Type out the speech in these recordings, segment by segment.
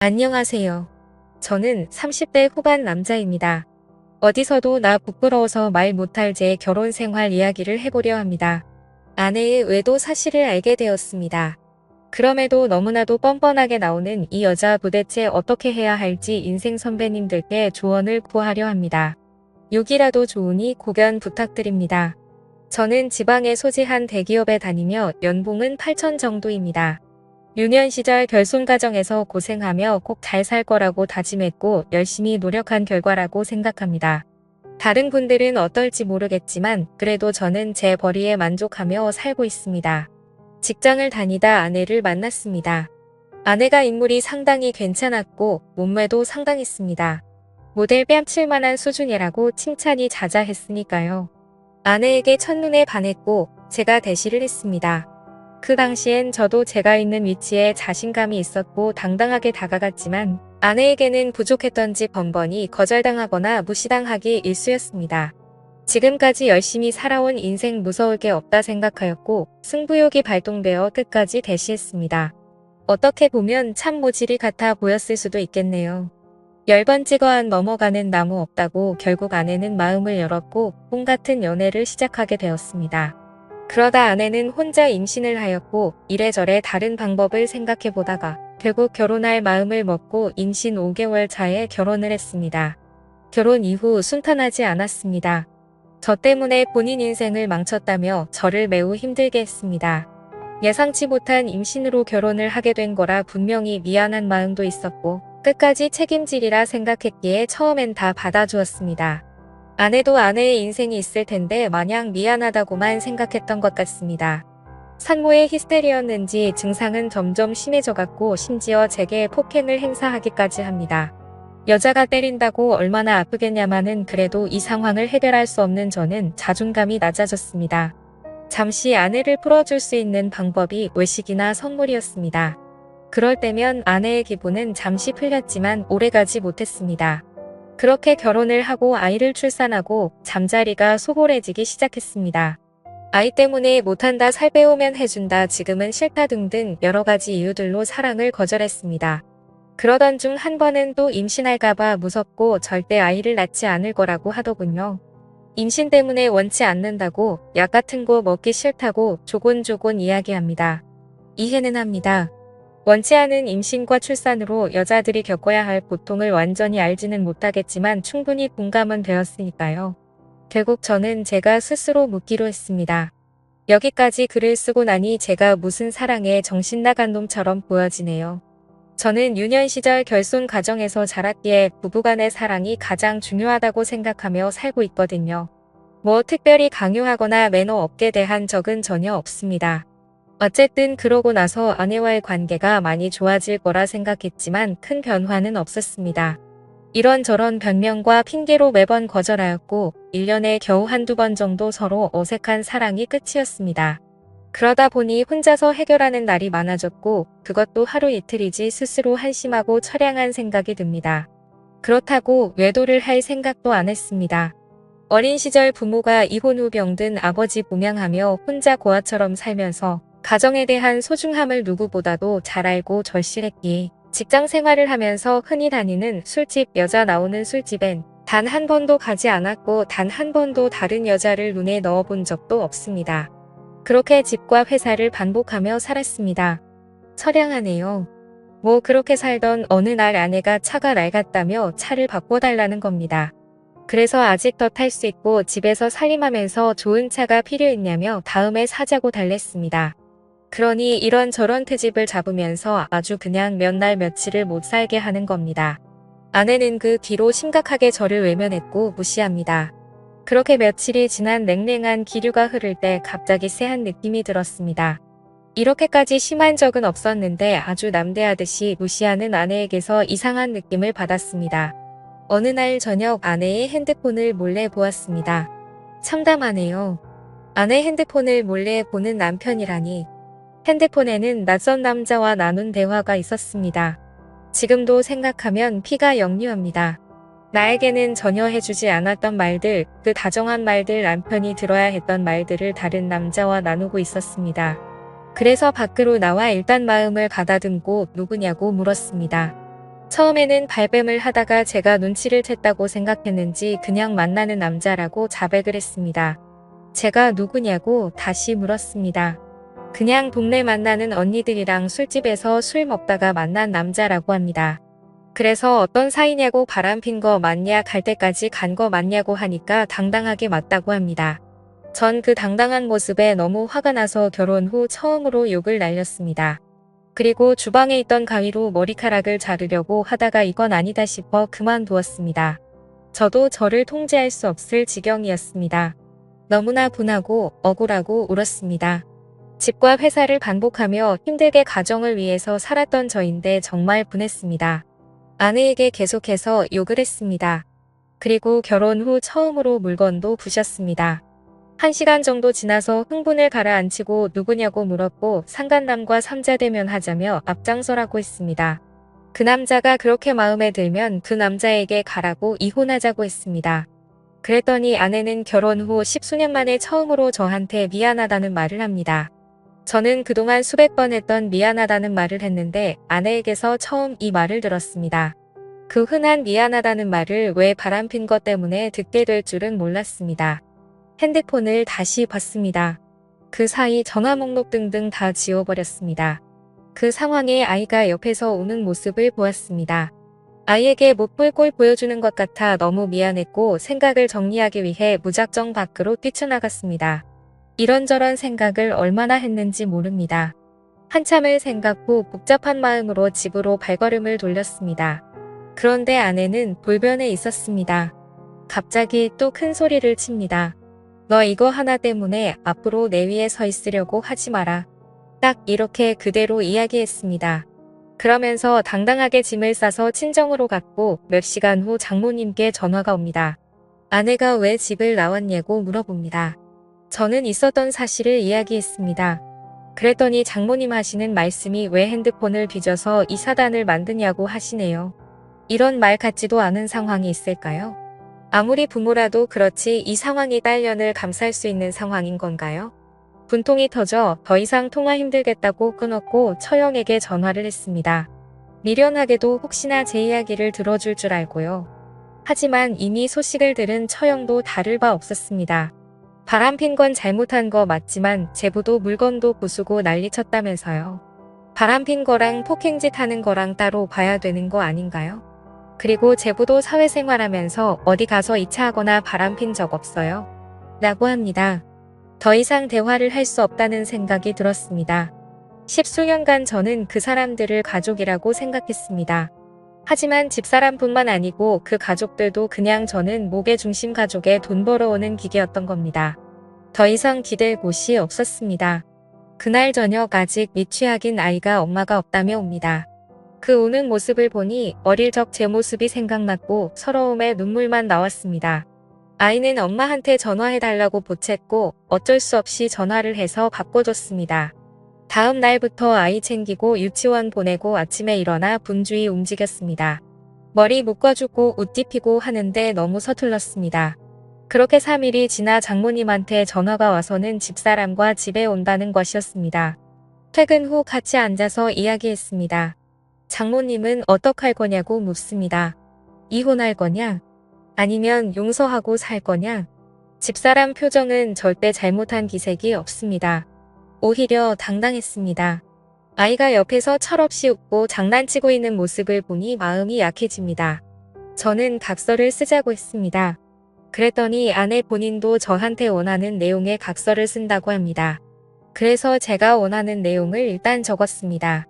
안녕하세요. 저는 30대 후반 남자입니다. 어디서도 나 부끄러워서 말 못할 제 결혼 생활 이야기를 해보려 합니다. 아내의 외도 사실을 알게 되었습니다. 그럼에도 너무나도 뻔뻔하게 나오는 이 여자 도대체 어떻게 해야 할지 인생 선배님들께 조언을 구하려 합니다. 욕이라도 좋으니 고견 부탁드립니다. 저는 지방에 소재한 대기업에 다니며 연봉은 8천 정도입니다. 유년 시절 결손 가정에서 고생하며 꼭 잘 살 거라고 다짐했고 열심히 노력한 결과라고 생각합니다. 다른 분들은 어떨지 모르겠지만 그래도 저는 제 벌이에 만족하며 살고 있습니다. 직장을 다니다 아내를 만났습니다. 아내가 인물이 상당히 괜찮았고 몸매도 상당했습니다. 모델 뺨칠 만한 수준이라고 칭찬이 자자했으니까요. 아내에게 첫눈에 반했고 제가 대시를 했습니다. 그 당시엔 저도 제가 있는 위치에 자신감이 있었고 당당하게 다가갔지만 아내에게는 부족했던지 번번이 거절당하거나 무시당하기 일쑤였습니다. 지금까지 열심히 살아온 인생 무서울 게 없다 생각하였고 승부욕이 발동되어 끝까지 대시했습니다. 어떻게 보면 참 모질이 같아 보였을 수도 있겠네요. 10번 찍어 안 넘어가는 나무 없다고 결국 아내는 마음을 열었고 꿈 같은 연애를 시작하게 되었습니다. 그러다 아내는 혼자 임신을 하였고 이래저래 다른 방법을 생각해 보다가 결국 결혼할 마음을 먹고 임신 5개월 차에 결혼을 했습니다. 결혼 이후 순탄하지 않았습니다. 저 때문에 본인 인생을 망쳤다며 저를 매우 힘들게 했습니다. 예상치 못한 임신으로 결혼을 하게 된 거라 분명히 미안한 마음도 있었고 끝까지 책임지리라 생각했기에 처음엔 다 받아주었습니다. 아내도 아내의 인생이 있을 텐데 마냥 미안하다고만 생각했던 것 같습니다. 산모의 히스테리였는지 증상은 점점 심해져갔고 심지어 제게 폭행을 행사하기까지 합니다. 여자가 때린다고 얼마나 아프겠냐마는 그래도 이 상황을 해결할 수 없는 저는 자존감이 낮아졌습니다. 잠시 아내를 풀어줄 수 있는 방법이 외식이나 선물이었습니다. 그럴 때면 아내의 기분은 잠시 풀렸지만 오래가지 못했습니다. 그렇게 결혼을 하고 아이를 출산하고 잠자리가 소홀해지기 시작했습니다. 아이 때문에 못한다 살 빼오면 해준다 지금은 싫다 등등 여러가지 이유들로 사랑을 거절했습니다. 그러던 중 한 번은 또 임신할까봐 무섭고 절대 아이를 낳지 않을 거라고 하더군요. 임신 때문에 원치 않는다고 약 같은 거 먹기 싫다고 조곤조곤 이야기합니다. 이해는 합니다. 원치 않은 임신과 출산으로 여자들이 겪어야 할 고통을 완전히 알지는 못하겠지만 충분히 공감은 되었으니까요. 결국 저는 제가 스스로 묻기로 했습니다. 여기까지 글을 쓰고 나니 제가 무슨 사랑에 정신 나간 놈처럼 보여지네요. 저는 유년 시절 결손 가정에서 자랐기에 부부간의 사랑이 가장 중요하다고 생각하며 살고 있거든요. 뭐 특별히 강요하거나 매너 없게 대한 적은 전혀 없습니다. 어쨌든 그러고 나서 아내와의 관계가 많이 좋아질 거라 생각했지만 큰 변화는 없었습니다. 이런저런 변명과 핑계로 매번 거절하였고 1년에 겨우 한두 번 정도 서로 어색한 사랑이 끝이었습니다. 그러다 보니 혼자서 해결하는 날이 많아졌고 그것도 하루 이틀이지 스스로 한심하고 처량한 생각이 듭니다. 그렇다고 외도를 할 생각도 안 했습니다. 어린 시절 부모가 이혼 후 병든 아버지 봉양하며 혼자 고아처럼 살면서 가정에 대한 소중함을 누구보다도 잘 알고 절실했기에 직장 생활을 하면서 흔히 다니는 술집 여자 나오는 술집엔 단 한 번도 가지 않았고 단 한 번도 다른 여자를 눈에 넣어본 적도 없습니다. 그렇게 집과 회사를 반복하며 살았습니다. 처량하네요. 뭐 그렇게 살던 어느 날 아내가 차가 낡았다며 차를 바꿔달라는 겁니다. 그래서 아직 더 탈 수 있고 집에서 살림하면서 좋은 차가 필요했냐며 다음에 사자고 달랬습니다. 그러니 이런저런 트집을 잡으면서 아주 그냥 몇 날 며칠을 못 살게 하는 겁니다. 아내는 그 뒤로 심각하게 저를 외면했고 무시합니다. 그렇게 며칠이 지난 냉랭한 기류가 흐를 때 갑자기 쎄한 느낌이 들었습니다. 이렇게까지 심한 적은 없었는데 아주 남대하듯이 무시하는 아내에게서 이상한 느낌을 받았습니다. 어느 날 저녁 아내의 핸드폰을 몰래 보았습니다. 참담하네요. 아내 핸드폰을 몰래 보는 남편이라니. 핸드폰에는 낯선 남자와 나눈 대화가 있었습니다. 지금도 생각하면 피가 역류합니다. 나에게는 전혀 해주지 않았던 말들, 그 다정한 말들 남편이 들어야 했던 말들을 다른 남자와 나누고 있었습니다. 그래서 밖으로 나와 일단 마음을 가다듬고 누구냐고 물었습니다. 처음에는 발뺌을 하다가 제가 눈치를 챘다고 생각했는지 그냥 만나는 남자라고 자백을 했습니다. 제가 누구냐고 다시 물었습니다. 그냥 동네 만나는 언니들이랑 술집에서 술 먹다가 만난 남자라고 합니다. 그래서 어떤 사이냐고 바람핀 거 맞냐 갈 때까지 간 거 맞냐고 하니까 당당하게 맞다고 합니다. 전 그 당당한 모습에 너무 화가 나서 결혼 후 처음으로 욕을 날렸습니다. 그리고 주방에 있던 가위로 머리카락을 자르려고 하다가 이건 아니다 싶어 그만두었습니다. 저도 저를 통제할 수 없을 지경이었습니다. 너무나 분하고 억울하고 울었습니다. 집과 회사를 반복하며 힘들게 가정을 위해서 살았던 저인데 정말 분했습니다. 아내에게 계속해서 욕을 했습니다. 그리고 결혼 후 처음으로 물건도 부셨습니다. 1시간 정도 지나서 흥분을 가라앉히고 누구냐고 물었고 상간남과 삼자대면 하자며 앞장서라고 했습니다. 그 남자가 그렇게 마음에 들면 그 남자에게 가라고 이혼하자고 했습니다. 그랬더니 아내는 결혼 후 10수년 만에 처음으로 저한테 미안하다는 말을 합니다. 저는 그동안 수백 번 했던 미안하다는 말을 했는데 아내에게서 처음 이 말을 들었습니다. 그 흔한 미안하다는 말을 왜 바람핀 것 때문에 듣게 될 줄은 몰랐습니다. 핸드폰을 다시 봤습니다. 그 사이 전화 목록 등등 다 지워버렸습니다. 그 상황에 아이가 옆에서 우는 모습을 보았습니다. 아이에게 못 볼 꼴 보여주는 것 같아 너무 미안했고 생각을 정리하기 위해 무작정 밖으로 뛰쳐나갔습니다. 이런저런 생각을 얼마나 했는지 모릅니다. 한참을 생각 후 복잡한 마음으로 집으로 발걸음을 돌렸습니다. 그런데 아내는 돌변에 있었습니다. 갑자기 또 큰 소리를 칩니다. 너 이거 하나 때문에 앞으로 내 위에 서 있으려고 하지 마라. 딱 이렇게 그대로 이야기했습니다. 그러면서 당당하게 짐을 싸서 친정으로 갔고 몇 시간 후 장모님께 전화가 옵니다. 아내가 왜 집을 나왔냐고 물어봅니다. 저는 있었던 사실을 이야기했습니다. 그랬더니 장모님 하시는 말씀이 왜 핸드폰을 뒤져서 이 사단을 만드냐고 하시네요. 이런 말 같지도 않은 상황이 있을까요? 아무리 부모라도 그렇지 이 상황이 딸년을 감쌀 수 있는 상황인 건가요? 분통이 터져 더 이상 통화 힘들겠다고 끊었고 처형에게 전화를 했습니다. 미련하게도 혹시나 제 이야기를 들어줄 줄 알고요. 하지만 이미 소식을 들은 처형도 다를 바 없었습니다. 바람핀 건 잘못한 거 맞지만 제부도 물건도 부수고 난리쳤다면서요. 바람핀 거랑 폭행짓 하는 거랑 따로 봐야 되는 거 아닌가요? 그리고 제부도 사회생활하면서 어디 가서 2차 하거나 바람핀 적 없어요. 라고 합니다. 더 이상 대화를 할 수 없다는 생각이 들었습니다. 10수년간 저는 그 사람들을 가족이라고 생각했습니다. 하지만 집사람뿐만 아니고 그 가족들도 그냥 저는 무게중심 가족에 돈 벌어오는 기계였던 겁니다. 더 이상 기댈 곳이 없었습니다. 그날 저녁 아직 미취학인 아이가 엄마가 없다며 옵니다. 그 우는 모습을 보니 어릴 적 제 모습이 생각났고 서러움에 눈물만 나왔습니다. 아이는 엄마한테 전화해달라고 보챘고 어쩔 수 없이 전화를 해서 바꿔줬습니다. 다음 날부터 아이 챙기고 유치원 보내고 아침에 일어나 분주히 움직였습니다. 머리 묶어주고 옷 입히고 하는데 너무 서툴렀습니다. 그렇게 3일이 지나 장모님한테 전화가 와서는 집사람과 집에 온다는 것이었습니다. 퇴근 후 같이 앉아서 이야기했습니다. 장모님은 어떡할 거냐고 묻습니다. 이혼할 거냐? 아니면 용서하고 살 거냐? 집사람 표정은 절대 잘못한 기색이 없습니다. 오히려 당당했습니다. 아이가 옆에서 철없이 웃고 장난치고 있는 모습을 보니 마음이 약해집니다. 저는 각서를 쓰자고 했습니다. 그랬더니 아내 본인도 저한테 원하는 내용의 각서를 쓴다고 합니다. 그래서 제가 원하는 내용을 일단 적었습니다.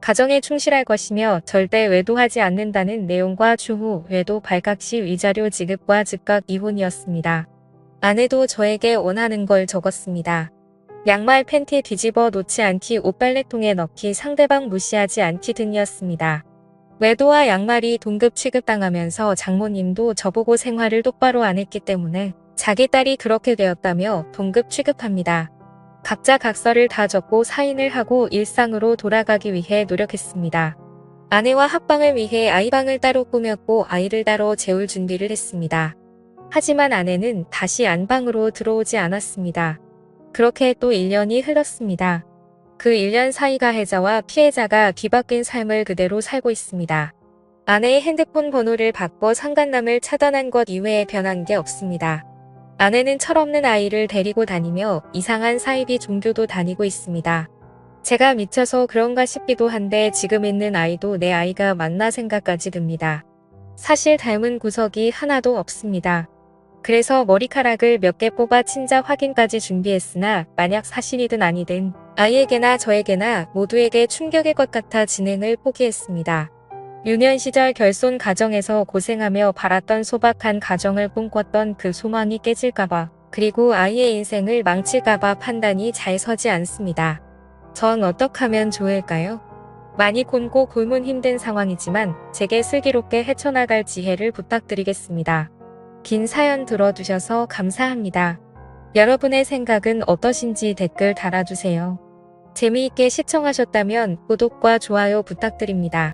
가정에 충실할 것이며 절대 외도하지 않는다는 내용과 추후 외도 발각 시 위자료 지급과 즉각 이혼이었습니다. 아내도 저에게 원하는 걸 적었습니다. 양말 팬티 뒤집어 놓지 않기, 옷 빨래통에 넣기, 상대방 무시하지 않기 등이었습니다. 외도와 양말이 동급 취급당하면서 장모님도 저보고 생활을 똑바로 안 했기 때문에 자기 딸이 그렇게 되었다며 동급 취급합니다. 각자 각서를 다 적고 사인을 하고 일상으로 돌아가기 위해 노력했습니다. 아내와 합방을 위해 아이방을 따로 꾸몄고 아이를 따로 재울 준비를 했습니다. 하지만 아내는 다시 안방으로 들어오지 않았습니다. 그렇게 또 1년이 흘렀습니다. 그 1년 사이 가해자와 피해자가 뒤바뀐 삶을 그대로 살고 있습니다. 아내의 핸드폰 번호를 바꿔 상간남을 차단한 것 이외에 변한 게 없습니다. 아내는 철없는 아이를 데리고 다니며 이상한 사이비 종교도 다니고 있습니다. 제가 미쳐서 그런가 싶기도 한데 지금 있는 아이도 내 아이가 맞나 생각까지 듭니다. 사실 닮은 구석이 하나도 없습니다. 그래서 머리카락을 몇 개 뽑아 친자 확인까지 준비했으나 만약 사실이든 아니든 아이에게나 저에게나 모두에게 충격일 것 같아 진행을 포기했습니다. 유년 시절 결손 가정에서 고생하며 바랐던 소박한 가정을 꿈꿨던 그 소망이 깨질까봐, 그리고 아이의 인생을 망칠까봐 판단이 잘 서지 않습니다. 전 어떻게 하면 좋을까요? 많이 곤고 굶은 힘든 상황이지만 제게 슬기롭게 헤쳐나갈 지혜를 부탁드리겠습니다. 긴 사연 들어주셔서 감사합니다. 여러분의 생각은 어떠신지 댓글 달아주세요. 재미있게 시청하셨다면 구독과 좋아요 부탁드립니다.